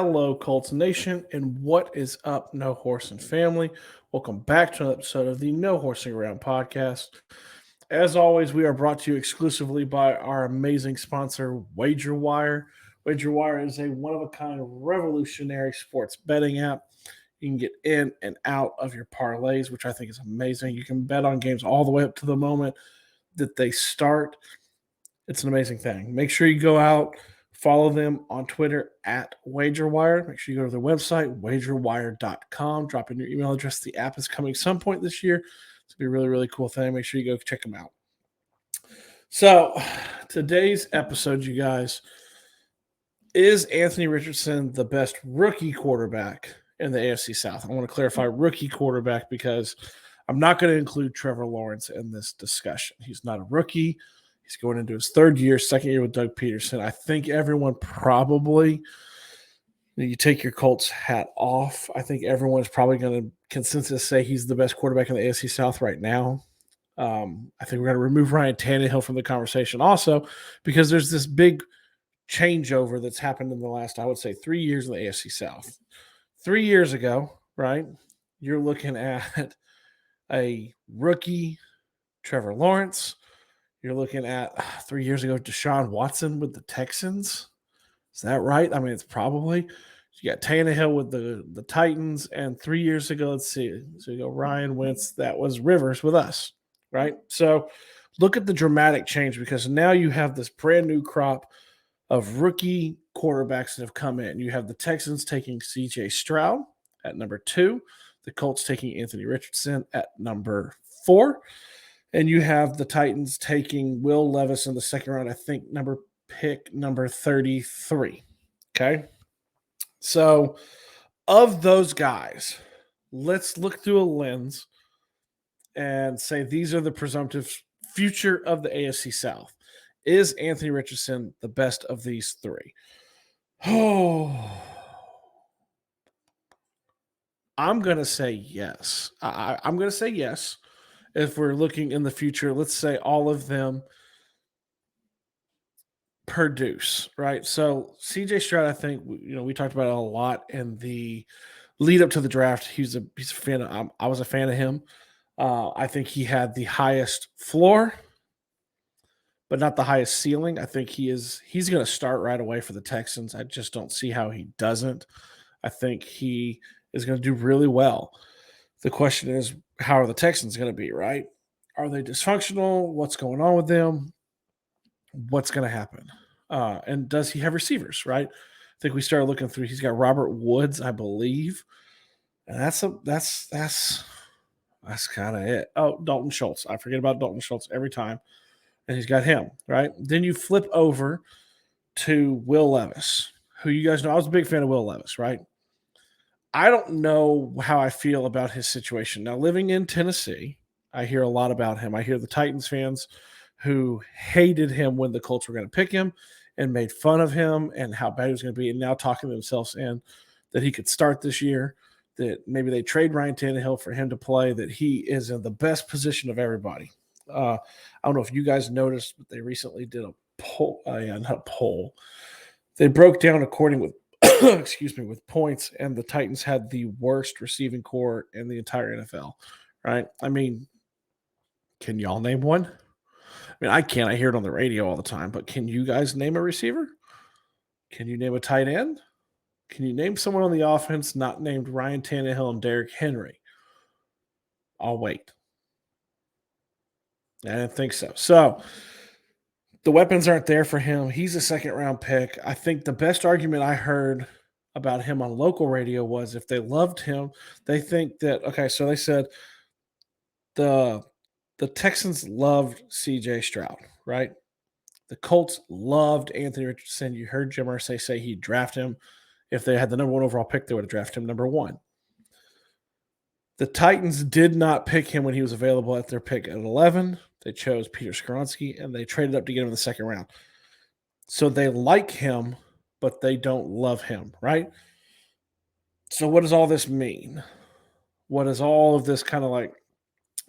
Hello, Colts Nation, and what is up, No Horsing family? Welcome back to another episode of the No Horsing Around podcast. As always, we are brought to you exclusively by our amazing sponsor, WagerWire. WagerWire is a one-of-a-kind revolutionary sports betting app. You can get in and out of your parlays, which I think is amazing. You can bet on games all the way up to the moment that they start. It's an amazing thing. Make sure you go out, follow them on Twitter at WagerWire. Make sure you go to their website, wagerwire.com. Drop in your email address. The app is coming some point this year. It's going to be a really, really cool thing. Make sure you go check them out. So, today's episode, you guys, is Anthony Richardson the best rookie quarterback in the AFC South? I want to clarify rookie quarterback because I'm not going to include Trevor Lawrence in this discussion. He's not a rookie. He's going into his second year with Doug Peterson. I think everyone probably, you take your Colts hat off. I think everyone's probably going to consensus say he's the best quarterback in the AFC South right now. I think we're going to remove Ryan Tannehill from the conversation also because there's this big changeover that's happened in the last, I would say, 3 years in the AFC South. 3 years ago, right, you're looking at a rookie, Trevor Lawrence. You're looking at 3 years ago, Deshaun Watson with the Texans. Is that right? I mean, it's probably. You got Tannehill with the Titans. And 3 years ago, let's see. So you go Ryan Wentz. That was Rivers with us, right? So look at the dramatic change because now you have this brand new crop of rookie quarterbacks that have come in. You have the Texans taking C.J. Stroud at number 2. The Colts taking Anthony Richardson at number 4. And you have the Titans taking Will Levis in the second round, I think pick number 33. Okay. So of those guys, let's look through a lens and say these are the presumptive future of the AFC South. Is Anthony Richardson the best of these three? Oh, I'm going to say yes. I'm going to say yes. If we're looking in the future, let's say all of them produce, right? So CJ Stroud, I think, we talked about it a lot in the lead up to the draft. He's a fan of, I was a fan of him. I think he had the highest floor, but not the highest ceiling. I think he's going to start right away for the Texans. I just don't see how he doesn't. I think he is going to do really well. The question is, how are the Texans going to be, right? Are they dysfunctional? What's going on with them? What's going to happen? And does he have receivers, right? I think we started looking through. He's got Robert Woods, I believe. And that's kind of it. Oh, Dalton Schultz. I forget about Dalton Schultz every time. And he's got him, right? Then you flip over to Will Levis, who you guys know. I was a big fan of Will Levis, right? I don't know how I feel about his situation. Now, living in Tennessee, I hear a lot about him. I hear the Titans fans who hated him when the Colts were going to pick him and made fun of him and how bad he was going to be, and now talking themselves in that he could start this year, that maybe they trade Ryan Tannehill for him to play, that he is in the best position of everybody. I don't know if you guys noticed, but they recently did a poll. Not a poll. They broke down according with with points, and the Titans had the worst receiving core in the entire NFL, right? I mean, can y'all name one? I mean, I can't. I hear it on the radio all the time, but can you guys name a receiver? Can you name a tight end? Can you name someone on the offense not named Ryan Tannehill and Derrick Henry? I'll wait. I didn't think so. So the weapons aren't there for him. He's a second-round pick. I think the best argument I heard about him on local radio was if they loved him, they think that, okay, so they said the Texans loved C.J. Stroud, right? The Colts loved Anthony Richardson. You heard Jim Irsay say he'd draft him. If they had the number 1 overall pick, they would have drafted him number 1. The Titans did not pick him when he was available at their pick at 11. They chose Peter Skoronski, and they traded up to get him in the second round. So they like him, but they don't love him, right? So what does all this mean? What is all of this kind of like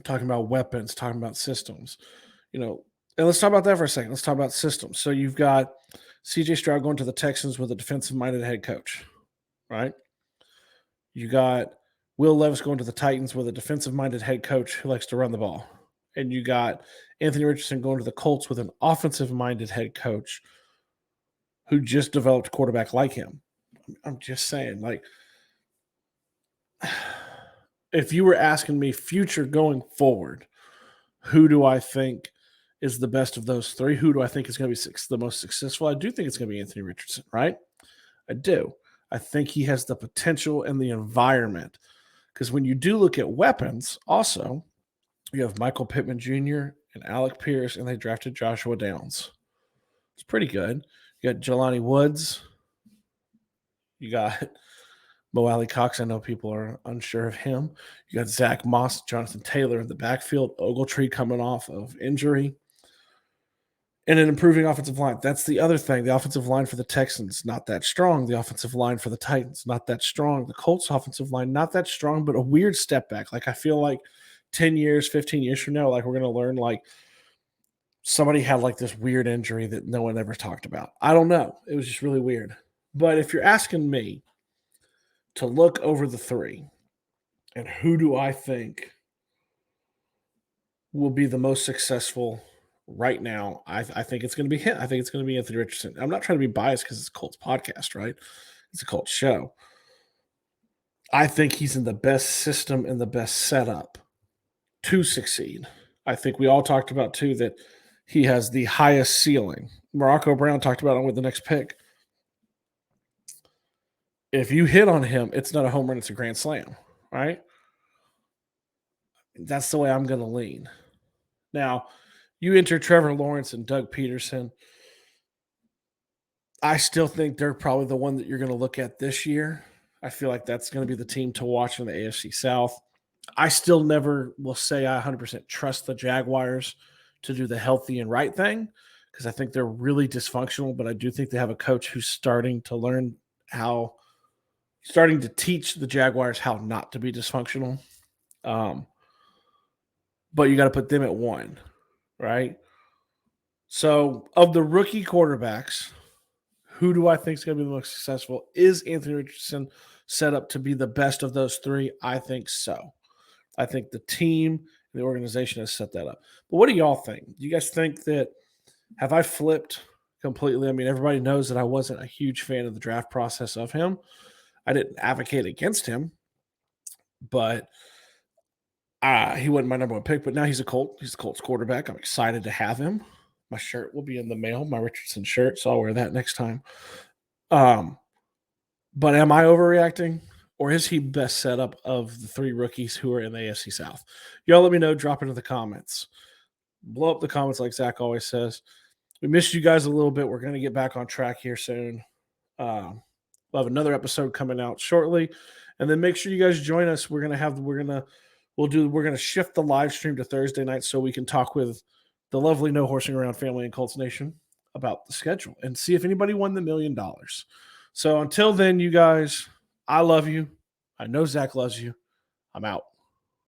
talking about weapons, talking about systems? And let's talk about that for a second. Let's talk about systems. So you've got C.J. Stroud going to the Texans with a defensive-minded head coach. right? You got Will Levis going to the Titans with a defensive-minded head coach who likes to run the ball. And you got Anthony Richardson going to the Colts with an offensive-minded head coach who just developed a quarterback like him. I'm just saying, like, if you were asking me future going forward, who do I think is the best of those three? Who do I think is going to be the most successful? I do think it's going to be Anthony Richardson, right? I do. I think he has the potential and the environment. Because when you do look at weapons, also, you have Michael Pittman Jr. and Alec Pierce, and they drafted Joshua Downs. It's pretty good. You got Jelani Woods. You got Mo Alley Cox. I know people are unsure of him. You got Zach Moss, Jonathan Taylor in the backfield. Ogletree coming off of injury. And an improving offensive line. That's the other thing. The offensive line for the Texans, not that strong. The offensive line for the Titans, not that strong. The Colts offensive line, not that strong, but a weird step back. Like, I feel like 10 years, 15 years from now, like, we're going to learn, like, somebody had, like, this weird injury that no one ever talked about. I don't know. It was just really weird. But if you're asking me to look over the three and who do I think will be the most successful right now, I think it's going to be him. I think it's going to be Anthony Richardson. I'm not trying to be biased because it's a Colts podcast, right? It's a Colts show. I think he's in the best system and the best setup to succeed. I think we all talked about, too, that he has the highest ceiling. Morocco Brown talked about it with the next pick. If you hit on him, it's not a home run, it's a grand slam, right? That's the way I'm going to lean. Now, you enter Trevor Lawrence and Doug Peterson. I still think they're probably the one that you're going to look at this year. I feel like that's going to be the team to watch in the AFC South. I still never will say I 100% trust the Jaguars to do the healthy and right thing because I think they're really dysfunctional, but I do think they have a coach who's starting to teach the Jaguars how not to be dysfunctional. But you got to put them at one, right? So, of the rookie quarterbacks, who do I think is going to be the most successful? Is Anthony Richardson set up to be the best of those three? I think so. I think the team and the organization has set that up. But what do y'all think? Do you guys think that – have I flipped completely? I mean, everybody knows that I wasn't a huge fan of the draft process of him. I didn't advocate against him, but he wasn't my number one pick. But now he's a Colt. He's the Colts quarterback. I'm excited to have him. My shirt will be in the mail, my Richardson shirt, so I'll wear that next time. But am I overreacting, or is he best set up of the three rookies who are in the AFC South? Y'all let me know. Drop into the comments. Blow up the comments like Zach always says. We missed you guys a little bit. We're going to get back on track here soon. We'll have another episode coming out shortly, and then make sure you guys join us. We're going to shift the live stream to Thursday night so we can talk with the lovely No Horsing Around family and Colts Nation about the schedule and see if anybody won the $1 million. So until then, you guys, I love you. I know Zach loves you. I'm out.